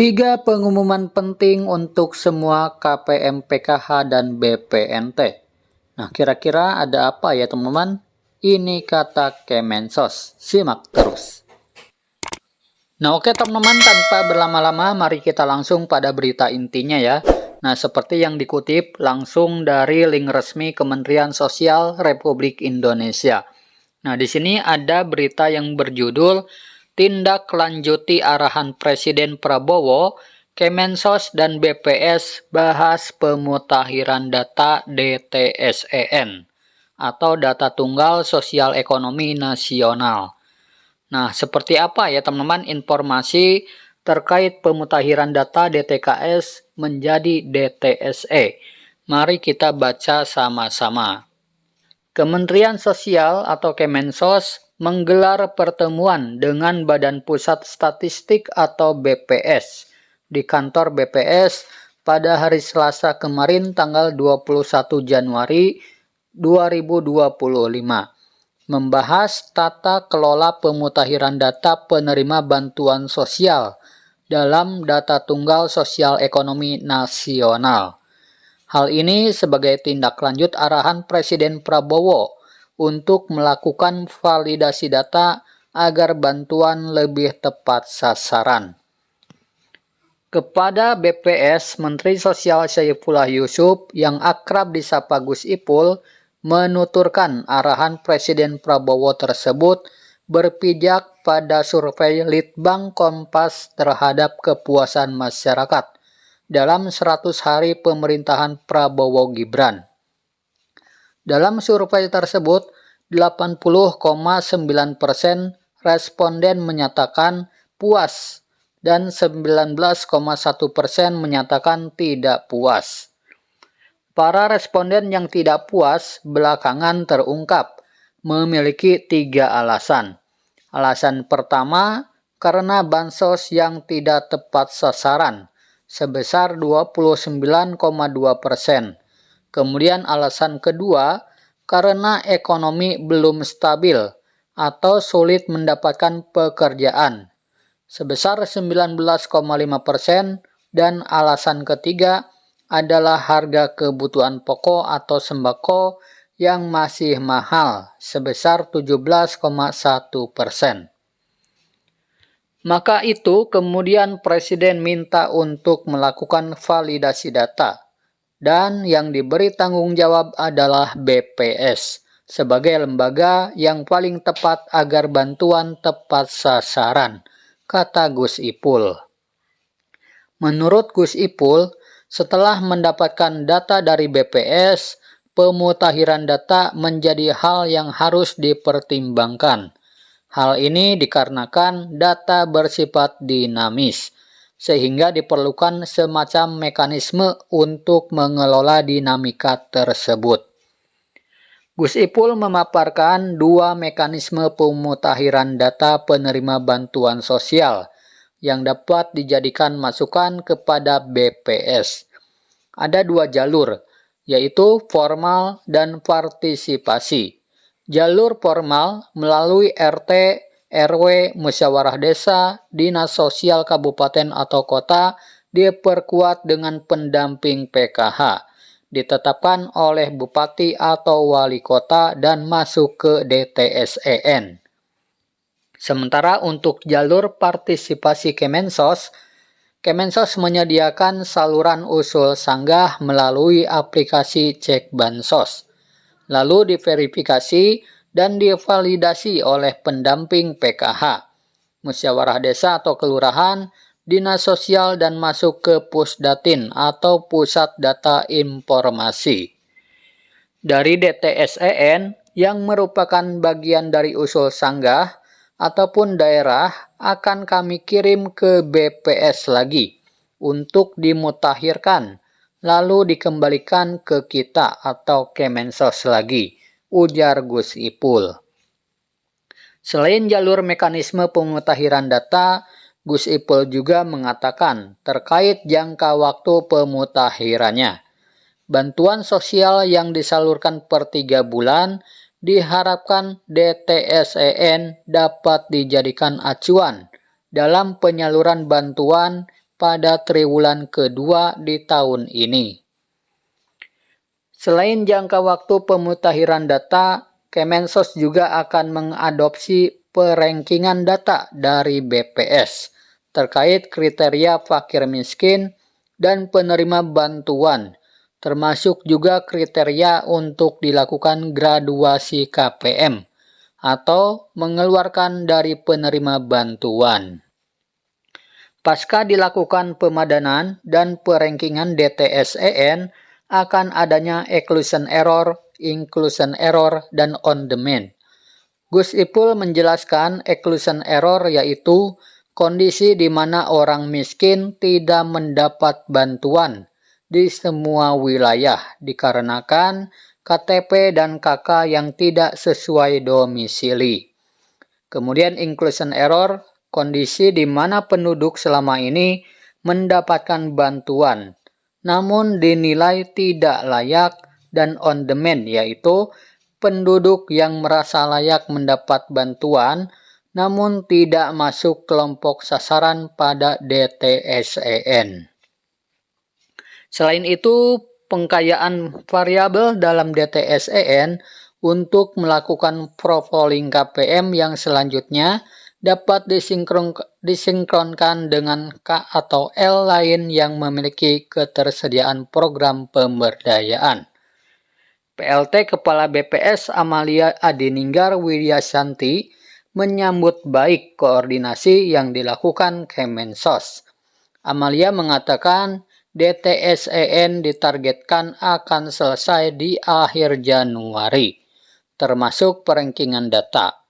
Tiga pengumuman penting untuk semua KPM PKH dan BPNT. Nah, kira-kira ada apa ya teman-teman? Ini kata Kemensos. Simak terus. Nah, oke teman-teman, tanpa berlama-lama mari kita langsung pada berita intinya ya. Nah, seperti yang dikutip langsung dari link resmi Kementerian Sosial Republik Indonesia. Nah, di sini ada berita yang berjudul Tindak lanjuti arahan Presiden Prabowo, Kemensos dan BPS bahas pemutakhiran data DTSEN atau Data Tunggal Sosial Ekonomi Nasional. Nah, seperti apa ya teman-teman informasi terkait pemutakhiran data DTKS menjadi DTSE? Mari kita baca sama-sama. Kementerian Sosial atau Kemensos menggelar pertemuan dengan Badan Pusat Statistik atau BPS di kantor BPS pada hari Selasa kemarin tanggal 21 Januari 2025. Membahas tata kelola pemutakhiran data penerima bantuan sosial dalam Data Tunggal Sosial Ekonomi Nasional. Hal ini sebagai tindak lanjut arahan Presiden Prabowo untuk melakukan validasi data agar bantuan lebih tepat sasaran. Kepada BPS, Menteri Sosial Saifullah Yusuf yang akrab disapa Gus Ipul menuturkan arahan Presiden Prabowo tersebut berpijak pada survei Litbang Kompas terhadap kepuasan masyarakat dalam 100 hari pemerintahan Prabowo Gibran. Dalam survei tersebut, 80,9% responden menyatakan puas dan 19,1% menyatakan tidak puas. Para responden yang tidak puas belakangan terungkap memiliki 3 alasan. Alasan pertama, karena bansos yang tidak tepat sasaran sebesar 29,2%. Kemudian alasan kedua, karena ekonomi belum stabil atau sulit mendapatkan pekerjaan sebesar 19,5%, dan alasan ketiga adalah harga kebutuhan pokok atau sembako yang masih mahal sebesar 17,1%. Maka itu kemudian Presiden minta untuk melakukan validasi data, dan yang diberi tanggung jawab adalah BPS sebagai lembaga yang paling tepat agar bantuan tepat sasaran, kata Gus Ipul. Menurut Gus Ipul, setelah mendapatkan data dari BPS, pemutakhiran data menjadi hal yang harus dipertimbangkan. Hal ini dikarenakan data bersifat dinamis, sehingga diperlukan semacam mekanisme untuk mengelola dinamika tersebut. Gus Ipul memaparkan 2 mekanisme pemutakhiran data penerima bantuan sosial yang dapat dijadikan masukan kepada BPS. Ada 2 jalur, yaitu formal dan partisipasi. Jalur formal melalui RT, RW, musyawarah desa, dinas sosial kabupaten atau kota diperkuat dengan pendamping PKH, ditetapkan oleh bupati atau wali kota dan masuk ke DTSEN. Sementara untuk jalur partisipasi Kemensos, Kemensos menyediakan saluran usul sanggah melalui aplikasi Cek Bansos, lalu diverifikasi dan divalidasi oleh pendamping PKH, musyawarah desa atau kelurahan, dinas sosial dan masuk ke Pusdatin atau Pusat Data Informasi. Dari DTSEN yang merupakan bagian dari usul sanggah ataupun daerah akan kami kirim ke BPS lagi untuk dimutakhirkan, lalu dikembalikan ke kita atau Kemensos lagi, ujar Gus Ipul. Selain jalur mekanisme pemutakhiran data, Gus Ipul juga mengatakan terkait jangka waktu pemutakhirannya. Bantuan sosial yang disalurkan per 3 bulan diharapkan DTSEN dapat dijadikan acuan dalam penyaluran bantuan pada triwulan kedua di tahun ini. Selain jangka waktu pemutakhiran data, Kemensos juga akan mengadopsi perankingan data dari BPS terkait kriteria fakir miskin dan penerima bantuan, termasuk juga kriteria untuk dilakukan graduasi KPM atau mengeluarkan dari penerima bantuan. Pasca dilakukan pemadanan dan perankingan DTSEN, akan adanya exclusion error, inclusion error, dan on demand. Gus Ipul menjelaskan exclusion error yaitu kondisi di mana orang miskin tidak mendapat bantuan di semua wilayah dikarenakan KTP dan KK yang tidak sesuai domisili. Kemudian inclusion error, kondisi di mana penduduk selama ini mendapatkan bantuan namun dinilai tidak layak, dan on demand yaitu penduduk yang merasa layak mendapat bantuan namun tidak masuk kelompok sasaran pada DTSEN. Selain itu, pengkayaan variabel dalam DTSEN untuk melakukan profiling KPM yang selanjutnya dapat disinkronkan dengan K atau L lain yang memiliki ketersediaan program pemberdayaan. PLT Kepala BPS Amalia Adininggar Widyasanti menyambut baik koordinasi yang dilakukan Kemensos. Amalia mengatakan DTSEN ditargetkan akan selesai di akhir Januari, termasuk perankingan data.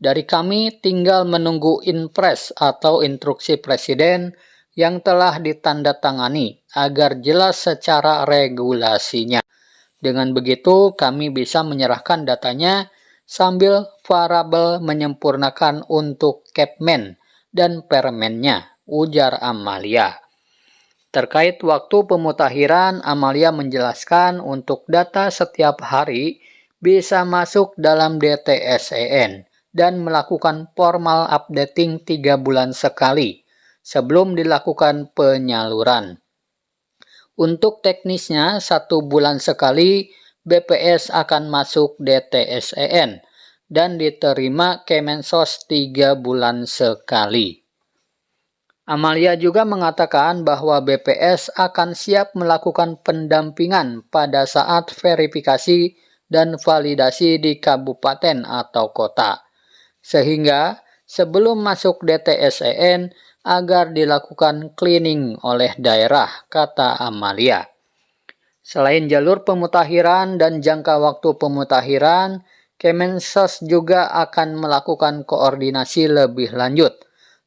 Dari kami tinggal menunggu inpres atau instruksi presiden yang telah ditandatangani agar jelas secara regulasinya. Dengan begitu kami bisa menyerahkan datanya sambil variabel menyempurnakan untuk Kepmen dan Permennya, ujar Amalia. Terkait waktu pemutakhiran, Amalia menjelaskan untuk data setiap hari bisa masuk dalam DTSEN dan melakukan formal updating 3 bulan sekali sebelum dilakukan penyaluran. Untuk teknisnya, 1 bulan sekali BPS akan masuk DTSEN dan diterima Kemensos 3 bulan sekali. Amalia juga mengatakan bahwa BPS akan siap melakukan pendampingan pada saat verifikasi dan validasi di kabupaten atau kota, sehingga sebelum masuk DTSEN agar dilakukan cleaning oleh daerah, kata Amalia. Selain jalur pemutakhiran dan jangka waktu pemutakhiran, Kemensos juga akan melakukan koordinasi lebih lanjut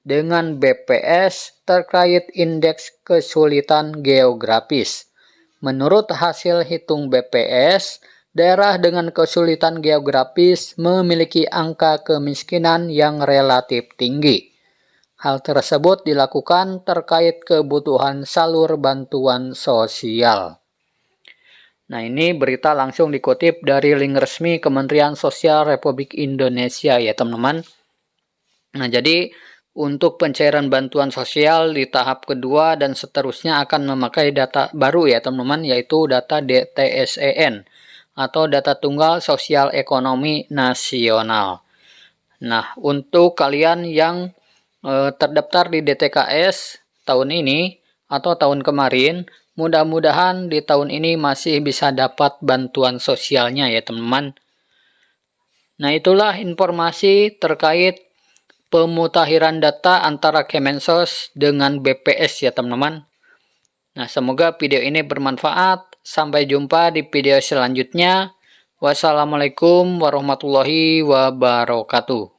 dengan BPS terkait indeks kesulitan geografis. Menurut hasil hitung BPS, daerah dengan kesulitan geografis memiliki angka kemiskinan yang relatif tinggi. Hal tersebut dilakukan terkait kebutuhan salur bantuan sosial. Nah, ini berita langsung dikutip dari link resmi Kementerian Sosial Republik Indonesia ya teman-teman. Nah, jadi untuk pencairan bantuan sosial di tahap kedua dan seterusnya akan memakai data baru ya teman-teman, yaitu data DTSEN atau data tunggal sosial ekonomi nasional. Nah, untuk kalian yang terdaftar di DTKS tahun ini atau tahun kemarin, mudah-mudahan di tahun ini masih bisa dapat bantuan sosialnya ya teman-teman. Nah, itulah informasi terkait pemutakhiran data antara Kemensos dengan BPS ya teman-teman. Nah, semoga video ini bermanfaat. Sampai jumpa di video selanjutnya. Wassalamualaikum warahmatullahi wabarakatuh.